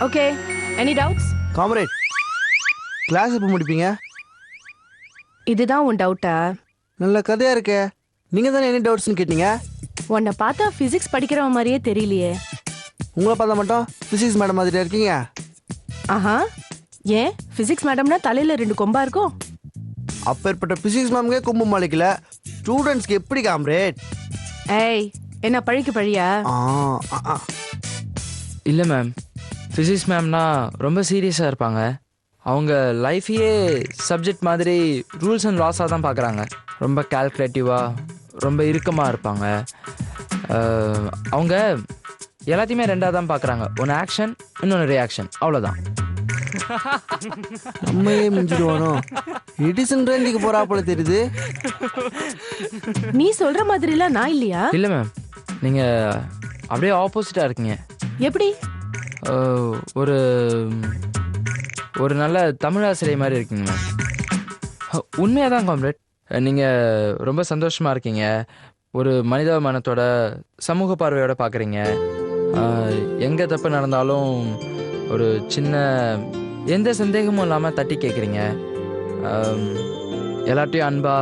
Okay, any doubts? Comrade, class எப்போ முடிப்பீங்க? இதுதான் உன் டவுட்டா? நல்ல கதையா இருக்கே. நீங்க தானே எனி டவுட்ஸ்னு கேட்டீங்க. உன்னை பார்த்தா பிசிக்ஸ் படிக்கிறவன் மாதிரியே தெரியலையே. உங்களை பார்த்தா மட்டும் பிசிக்ஸ் மேடம் மாதிரியா இருக்கீங்க. ஆஹா, ஏன் பிசிக்ஸ் மேடம்னா தலையில 2 கொம்பா இருக்கும்? அப்பேற்பட்ட பிசிக்ஸ் மேம்கே கொம்பு மாளிக்கல, ஸ்டூடெண்ட்ஸ்க்கு எப்படி காம்ரேட்? ஏய், என்ன பழிக்கு பழியா? இல்லை மேம், ஃபிசிக்ஸ் மேம்னா ரொம்ப சீரியஸாக இருப்பாங்க. அவங்க லைஃபையே சப்ஜெக்ட் மாதிரி ரூல்ஸ் அண்ட் லாஸாக தான் பார்க்குறாங்க. ரொம்ப கால்குலேட்டிவாக, ரொம்ப இறுக்கமாக இருப்பாங்க. அவங்க எல்லாத்தையுமே ரெண்டாக தான் பார்க்குறாங்க. ஒன்று ஆக்ஷன், இன்னொன்று ரியாக்ஷன், அவ்வளோதான். நம்மையே மிஞ்சிடுவானோ? எடிசன் ரேஞ்சுக்கு போறா போல தெரியுது. நீ சொல்ற மாதிரிலாம் நான் இல்லையா? இல்லை மேம், நீங்கள் அப்படியே ஆப்போசிட்டாக இருக்கீங்க. எப்படி? ஒரு ஒரு நல்ல தமிழ் ஆசிரியை மாதிரி இருக்கீங்க மேம். உண்மையாக தான் காம்ரேட், நீங்கள் ரொம்ப சந்தோஷமாக இருக்கீங்க. ஒரு மனிதாபிமானத்தோட சமூக பார்வையோட பார்க்குறீங்க. எங்கே தப்பு நடந்தாலும் ஒரு சின்ன எந்த சந்தேகமும் இல்லாமல் தட்டி கேட்குறீங்க. எல்லார்ட்டையும் அன்பா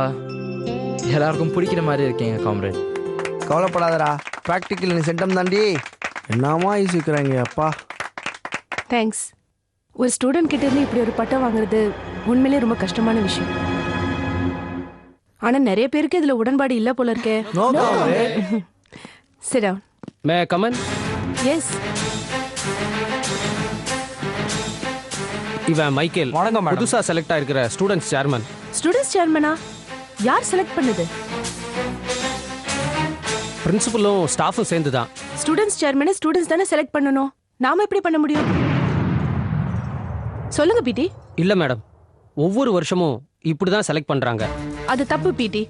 எல்லாருக்கும் பிடிக்கிற மாதிரி இருக்கீங்க காம்ரேட். கவலைப்படாதடா, ப்ராக்டிக்கல் நீ சென்டம் தாண்டி என்னமா யோசிக்கிறாங்க. அப்பா தேங்க்ஸ். ஒரு ஸ்டூடெண்ட் கிட்ட இருந்து இப்படி ஒரு பட்டம் வாங்குறது உண்மையிலேயே ரொம்ப கஷ்டமான விஷயம். ஆனா நிறைய பேருக்கு இதுல உடன்பாடு இல்ல போல இருக்கே. No comrade. Sit down. May I come in? Yes. இவன் மைக்கேல், வணக்கம் மேடம். புதுசா செலக்ட் ஆயிருக்கிற ஸ்டூடெண்ட்ஸ் சேர்மன். ஸ்டூடெண்ட்ஸ் சேர்மனா? யார் செலக்ட் பண்ணது? பிரின்சிபலும் ஸ்டாஃபும் சேர்ந்து தான். ஸ்டூடெண்ட்ஸ் சேர்மனை ஸ்டூடெண்ட்ஸ் தானே செலக்ட் பண்ணணும். நாம எப்படி பண்ண முடியும்? சொல்லுங்க பிடி. இல்ல மேடம், ஒவ்வொரு வருஷமும் இப்படிதான் செலக்ட் பண்றாங்க. அது தப்பு பிடி.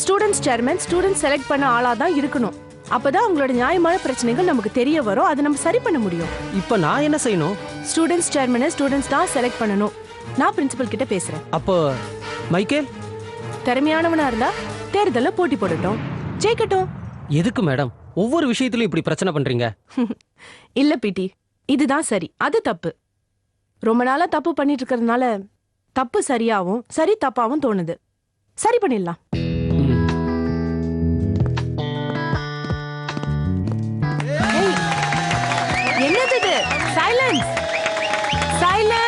ஸ்டூடெண்ட்ஸ் சேர்மன் ஸ்டூடெண்ட்ஸ் செலக்ட் பண்ண ஆளா தான் இருக்கணும். அப்பதான் அவங்களோட நியாயமான பிரச்சனைகள் நமக்கு தெரிய வரும். அதை நம்ம சரி பண்ண முடியும். இப்ப நான் என்ன செய்யணும்? ஸ்டூடெண்ட்ஸ் சேர்மனை ஸ்டூடெண்ட்ஸ் தான் செலக்ட் பண்ணணும். நான் பிரின்சிபல் கிட்ட பேசுறேன். அப்போ மைக்கேல் திறமையானவனா இருந்தா தேர்தல்ல போட்டி போடட்டும், ஜெயிக்கட்டும். எதுக்கு மேடம் ஒவ்வொரு விஷயத்திலும் இப்படி பிரச்சனை பண்றீங்க? இல்ல பிடி, இதுதான் சரி, அது தப்பு. ரொம்ப நாளா தப்பு பண்ணிட்டு இருக்கறதுனால தப்பு சரியாவும் சரி தப்பாவும் தோணுது. சரி பண்ணிடலாம். ஏய், என்னது இது? Silence, silence.